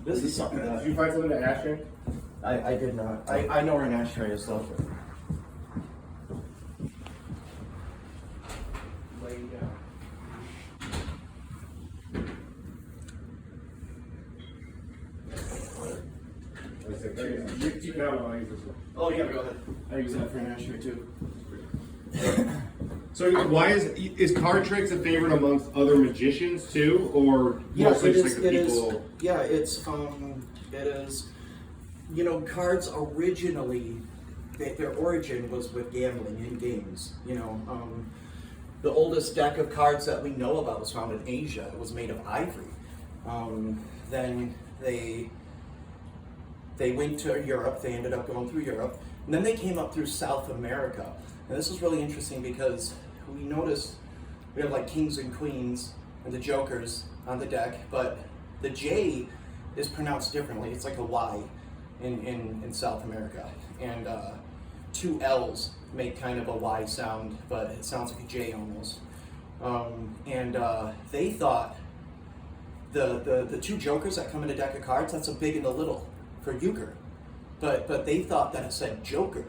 This is something Did that you find something to ashtray? I did not. I know where an ashtray is though. Lay down. You keep that one, I'll use this one. Oh yeah, go ahead. I use that for an ashtray too. So why is card tricks a favorite amongst other magicians too, or Yes, mostly it just is. like the It is. people? Yeah, it is. You know, cards originally, their origin was with gambling in games. You know, the oldest deck of cards that we know about was found in Asia. It was made of ivory. Then they went to Europe. They ended up going through Europe, and then they came up through South America. And this is really interesting because we noticed we have like kings and queens and the jokers on the deck, but the J is pronounced differently. It's like a Y in South America, and two L's make kind of a Y sound, but it sounds like a J almost. They thought the two jokers that come in a deck of cards, that's a big and a little for euchre, but they thought that it said joker,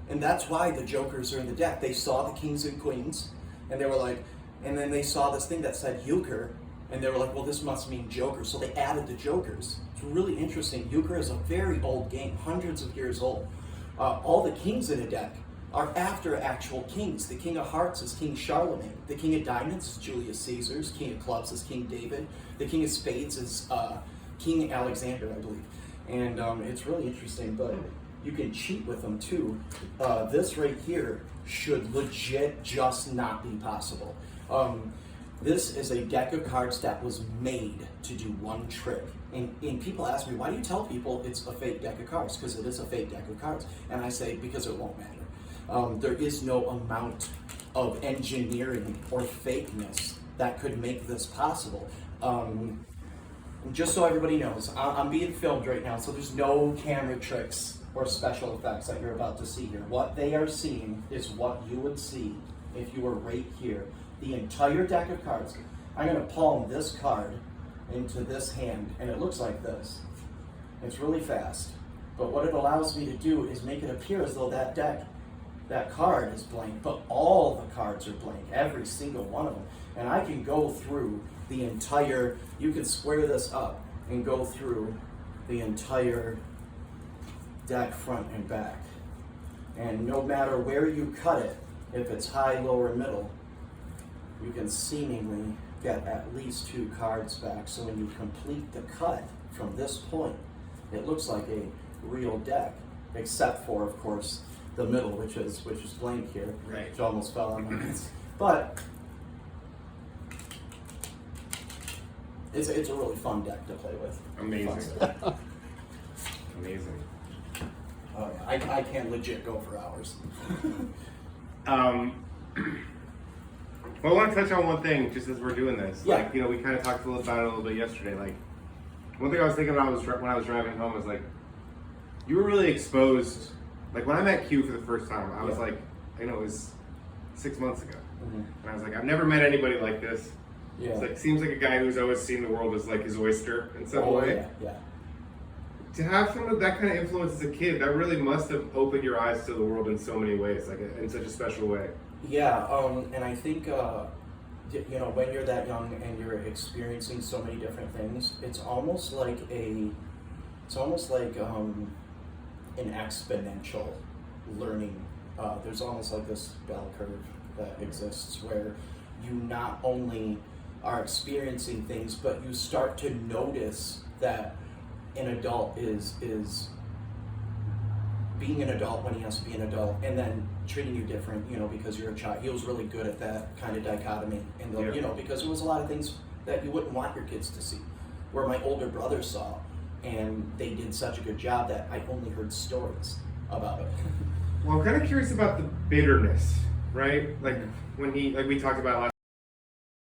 and that's why the jokers are in the deck. They saw the kings and queens, and they were like, and then they saw this thing that said euchre, and they were like, well, this must mean joker, so they added the jokers. It's really interesting. Euchre is a very old game, hundreds of years old. All the kings in a deck are after actual kings. The king of hearts is King Charlemagne. The king of diamonds is Julius Caesar's. King of clubs is King David. The king of spades is King Alexander, I believe. And it's really interesting, but you can cheat with them too. This right here should legit just not be possible. This is a deck of cards that was made to do one trick. And people ask me, why do you tell people it's a fake deck of cards? Because it is a fake deck of cards. And I say, because it won't matter. There is no amount of engineering or fakeness that could make this possible. Just so everybody knows, I'm being filmed right now, so there's no camera tricks or special effects that you're about to see here. What they are seeing is what you would see if you were right here. The entire deck of cards. I'm going to palm this card into this hand, and it looks like this. It's really fast, but what it allows me to do is make it appear as though that deck, that card is blank, but all the cards are blank, every single one of them. And I can go through the entire, you can square this up and go through the entire deck front and back. And no matter where you cut it, if it's high, low, or middle, you can seemingly get at least two cards back. So when you complete the cut from this point, it looks like a real deck, except for, of course, the middle, which is blank here, Right. which almost fell on my hands. But it's a really fun deck to play with. Amazing. Amazing. Oh yeah, I can legit go for hours. Well, I want to touch on one thing just as we're doing this. Yeah. Like, you know, we kind of talked about it a little bit yesterday. Like, one thing I was thinking about when I was driving home was like, you were really exposed. Like, when I met Q for the first time, I was like, you know, it was 6 months ago. Mm-hmm. And I was like, I've never met anybody like this. Yeah. It's like, seems like a guy who's always seen the world as like his oyster in some way. Yeah. To have some of that kind of influence as a kid, that really must have opened your eyes to the world in so many ways, like in such a special way. Yeah, and I think, you know, when you're that young and you're experiencing so many different things, it's almost like an exponential learning. There's almost like this bell curve that exists where you not only are experiencing things, but you start to notice that an adult is being an adult when he has to be an adult, and then treating you different, you know, because you're a child. He was really good at that kind of dichotomy, and you know, because there was a lot of things that you wouldn't want your kids to see, where my older brother saw, and they did such a good job that I only heard stories about it. Well, I'm kind of curious about the bitterness, right? Like when like we talked about last